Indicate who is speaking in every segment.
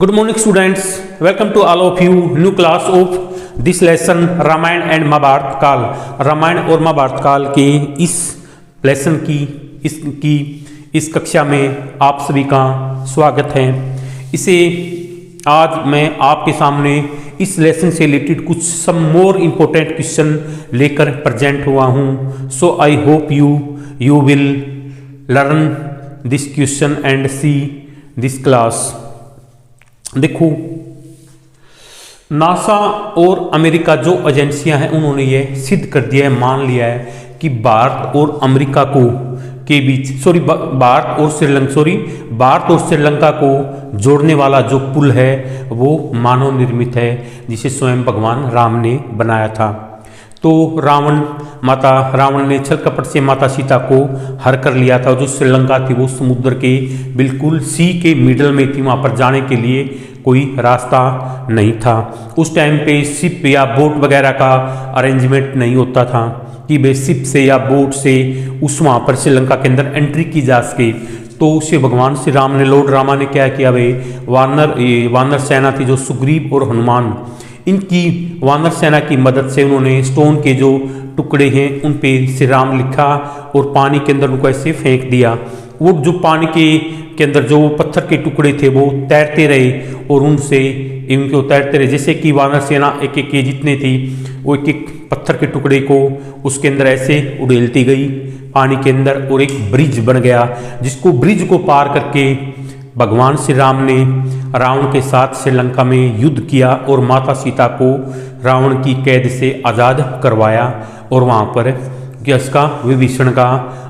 Speaker 1: Good morning students, welcome to all of you new class of this lesson Ramayana and Mahabharata काल। रामायण और महाभारत काल के इस लेसन की इस कक्षा में आप सभी का स्वागत है। इसे आज मैं आपके सामने इस लेसन से रिलेटेड कुछ सम मोर इम्पोर्टेंट क्वेश्चन लेकर प्रेजेंट हुआ हूँ। So I hope you will learn this question and see this class. देखो, नासा और अमेरिका जो एजेंसियां हैं उन्होंने ये सिद्ध कर दिया है, मान लिया है कि भारत और अमेरिका को के बीच भारत और श्रीलंका को जोड़ने वाला जो पुल है वो मानव निर्मित है, जिसे स्वयं भगवान राम ने बनाया था। तो रावण ने छल कपट से माता सीता को हर कर लिया था। जो श्रीलंका थी वो समुद्र के बिल्कुल सी के मिडल में थी, वहाँ पर जाने के लिए कोई रास्ता नहीं था। उस टाइम पे शिप या बोट वगैरह का अरेंजमेंट नहीं होता था कि वे शिप से या बोट से उस वहाँ पर श्रीलंका के अंदर एंट्री की जा सके। तो उसे भगवान श्री राम ने, लॉर्ड रामा ने क्या किया, वे वानर सेना थी जो सुग्रीव और हनुमान, इनकी वानर सेना की मदद से उन्होंने स्टोन के जो टुकड़े हैं उन पे श्री राम लिखा और पानी के अंदर उनको ऐसे फेंक दिया। वो जो पानी के अंदर जो पत्थर के टुकड़े थे वो तैरते रहे और उनसे इनको तैरते रहे, जैसे कि वानर सेना एक एक के जितने थी वो एक एक पत्थर के टुकड़े को उसके अंदर ऐसे उड़ेलती गई पानी के अंदर और एक ब्रिज बन गया, जिसको ब्रिज को पार करके भगवान श्री राम ने रावण के साथ श्रीलंका में युद्ध किया और माता सीता को रावण की कैद से आज़ाद करवाया और वहाँ पर इसका विभीषण का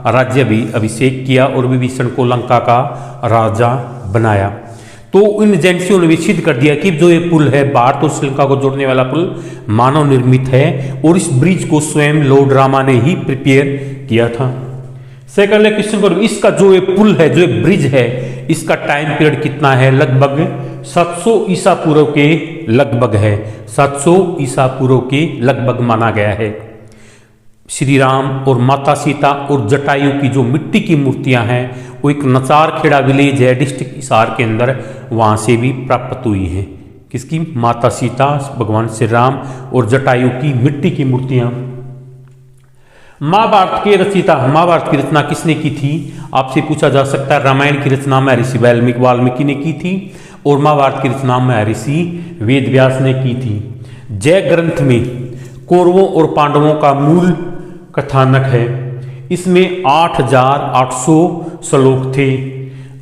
Speaker 1: राज्य भी अभिषेक किया और विभीषण को लंका का राजा बनाया। तो इन एजेंसियों ने भी सिद्ध कर दिया कि जो ये पुल है, भारत और श्रीलंका को जोड़ने वाला पुल मानव निर्मित है और इस ब्रिज को स्वयं लॉर्ड रामा ने ही प्रिपेयर किया था। सेकंड क्वेश्चन पर, इसका जो ये पुल है, जो ये ब्रिज है, इसका टाइम पीरियड कितना है? लगभग 700 ईसा पूर्व के लगभग है, 700 ईसा पूर्व के लगभग माना गया है। श्री राम और माता सीता और जटायु की जो मिट्टी की मूर्तियां हैं वो एक नचार खेड़ा विलेज है डिस्ट्रिक्ट हिसार के अंदर, वहां से भी प्राप्त हुई हैं। किसकी? माता सीता, भगवान श्री राम और जटायु की मिट्टी की मूर्तियां। महाभारत की रचना किसने की थी? आपसे पूछा जा सकता है। रामायण की रचना महर्षि वाल्मीकि ने की थी और महाभारत की रचना महर्षि वेदव्यास ने की थी। जय ग्रंथ में कौरवों और पांडवों का मूल कथानक है। इसमें 8800 श्लोक थे।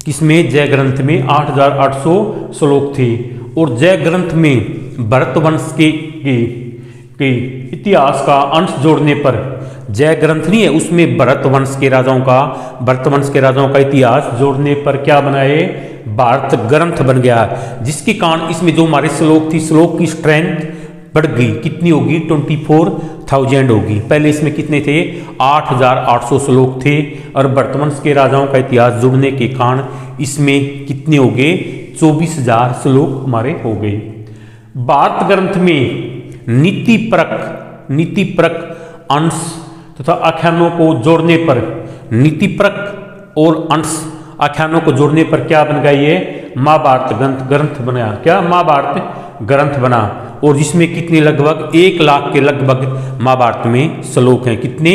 Speaker 1: किसमें? जय ग्रंथ में 8800 श्लोक थे और जय ग्रंथ में भरत वंश के इतिहास का अंश जोड़ने पर, जय ग्रंथ नहीं है उसमें भरत वंश के राजाओं का इतिहास जोड़ने पर क्या बनाए? भारत ग्रंथ बन गया, जिसके कारण इसमें जो हमारे श्लोक थी, श्लोक की स्ट्रेंथ बढ़ गई। कितनी होगी? 24,000 होगी। पहले इसमें कितने थे? 8800 श्लोक थे और भरत वंश के राजाओं का इतिहास जुड़ने के कारण इसमें कितने हो गए? 24,000 श्लोक हमारे हो गए। भारत ग्रंथ में नीति परक अंश तथा आख्यानों को जोड़ने पर, नीति परक और अंश आख्यानों को जोड़ने पर क्या बन गया? ये महाभारत ग्रंथ बना। क्या? महाभारत ग्रंथ बना और जिसमें कितने? लगभग 1 लाख के लगभग महाभारत में श्लोक हैं। कितने?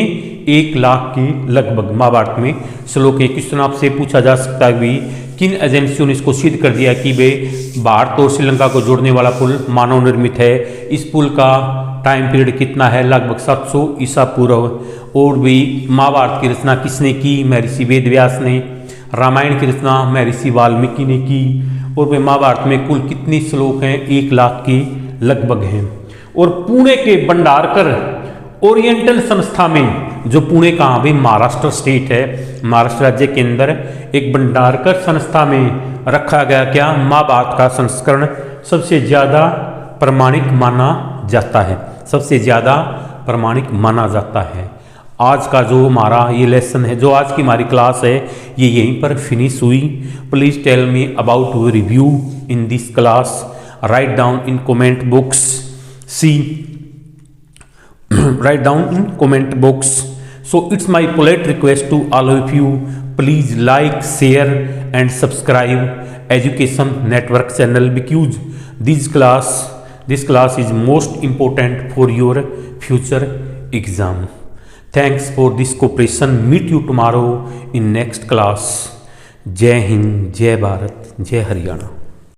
Speaker 1: 1 लाख के लगभग महाभारत में श्लोक है। क्वेश्चन आपसे पूछा जा सकता है भी किन एजेंसियों ने इसको सिद्ध कर दिया कि वे भारत और श्रीलंका को जोड़ने वाला पुल मानव निर्मित है। इस पुल का टाइम पीरियड कितना है? लगभग 700 ईसा पूर्व। और भी महाभारत की रचना किसने की? महर्षि वेदव्यास ने। रामायण की रचना महर्षि वाल्मीकि ने की और वे महाभारत में कुल कितने श्लोक हैं? 1 लाख के लगभग हैं। और पुणे के भंडारकर ओरिएंटल संस्था में, जो पुणे कहाँ भी महाराष्ट्र स्टेट है, महाराष्ट्र राज्य के अंदर एक भंडारकर संस्था में रखा गया क्या? महाभारत का संस्करण सबसे ज़्यादा प्रमाणिक माना जाता है, सबसे ज़्यादा प्रमाणिक माना जाता है। आज का जो हमारा ये लेसन है, जो आज की हमारी क्लास है, ये यहीं पर फिनिश हुई। Please tell me about your review in this class. Write down in comment box. Write down in comment box. So it's my polite request to all of you, please like, share and subscribe education network channel because this class is most important for your future exam. Thanks for this cooperation. Meet you tomorrow in next class. जय हिंद, जय भारत, जय हरियाणा.